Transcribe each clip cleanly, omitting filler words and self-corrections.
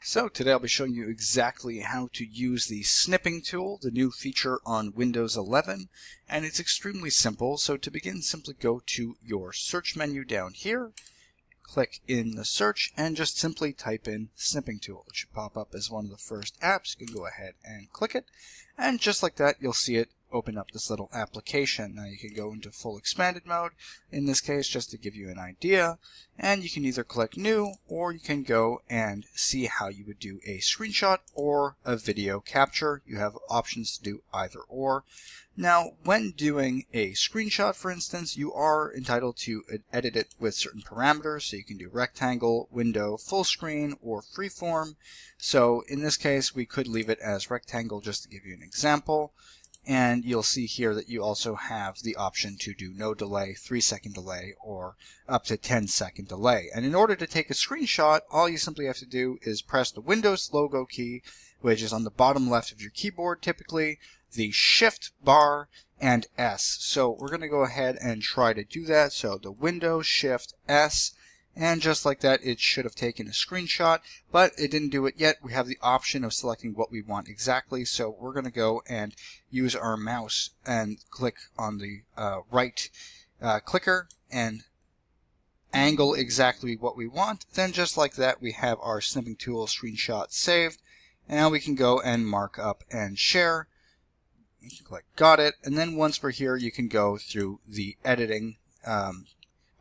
So today I'll be showing you exactly how to use the snipping tool, the new feature on Windows 11, and it's extremely simple. So to begin, simply go to your search menu down here, click in the search, and just simply type in snipping tool. It should pop up as one of the first apps. You can go ahead and click it, and just like that you'll see it open up this little application. Now you can go into full expanded mode in this case just to give you an idea, and you can either click new or you can go and see how you would do a screenshot or a video capture. You have options to do either or. Now when doing a screenshot, for instance, you are entitled to edit it with certain parameters, so you can do rectangle, window, full screen, or freeform. So in this case we could leave it as rectangle just to give you an example. And you'll see here that you also have the option to do no delay, 3-second delay, or up to 10-second delay. And in order to take a screenshot, all you simply have to do is press the Windows logo key, which is on the bottom left of your keyboard typically, the Shift bar, and S. So we're going to go ahead and try to do that. So the Windows Shift S. And just like that, it should have taken a screenshot, but it didn't do it yet. We have the option of selecting what we want exactly, so we're going to go and use our mouse and click on the right clicker and angle exactly what we want. Then just like that, we have our snipping tool screenshot saved. And now we can go and mark up and share. You can click got it, and then once we're here, you can go through the editing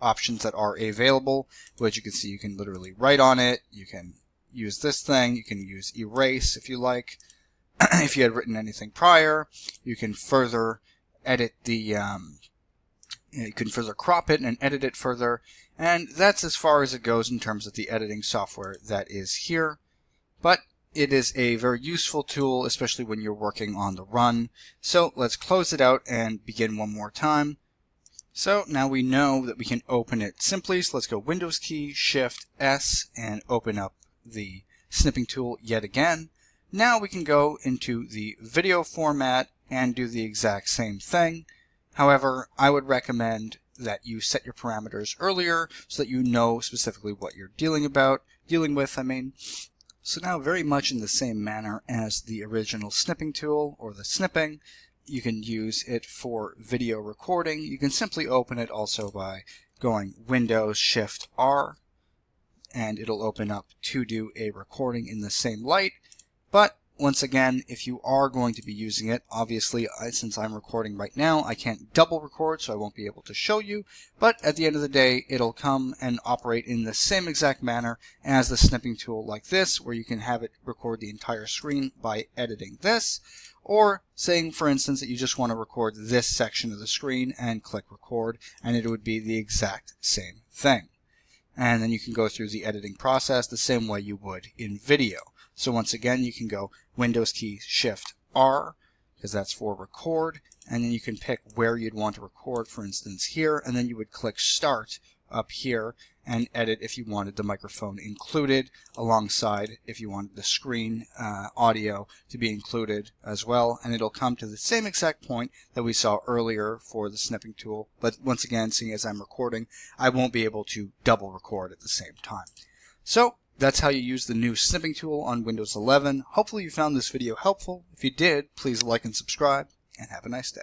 options that are available, which you can see you can literally write on it, you can use this thing, you can use erase if you like. If you had written anything prior, you can further edit the you can further crop it and edit it further, and that's as far as it goes in terms of the editing software that is here. But it is a very useful tool, especially when you're working on the run. So let's close it out and begin one more time. So now we know that we can open it simply, so let's go Windows key, Shift, S, and open up the snipping tool yet again. Now we can go into the video format and do the exact same thing. However, I would recommend that you set your parameters earlier so that you know specifically what you're dealing with. So now very much in the same manner as the original snipping tool or the snipping, you can use it for video recording. You can simply open it also by going Windows Shift R, and it'll open up to do a recording in the same light. But once again, if you are going to be using it, obviously since I'm recording right now, I can't double record, so I won't be able to show you. But at the end of the day, it'll come and operate in the same exact manner as the snipping tool like this, where you can have it record the entire screen by editing this. Or saying, for instance, that you just want to record this section of the screen and click record, and it would be the exact same thing. And then you can go through the editing process the same way you would in video. So once again, you can go Windows key Shift R, because that's for record, and then you can pick where you'd want to record, for instance here, and then you would click Start up here and edit if you wanted the microphone included, alongside if you wanted the screen audio to be included as well, and it'll come to the same exact point that we saw earlier for the snipping tool. But once again, seeing as I'm recording, I won't be able to double record at the same time. So that's how you use the new snipping tool on Windows 11. Hopefully you found this video helpful. If you did, please like and subscribe, and have a nice day.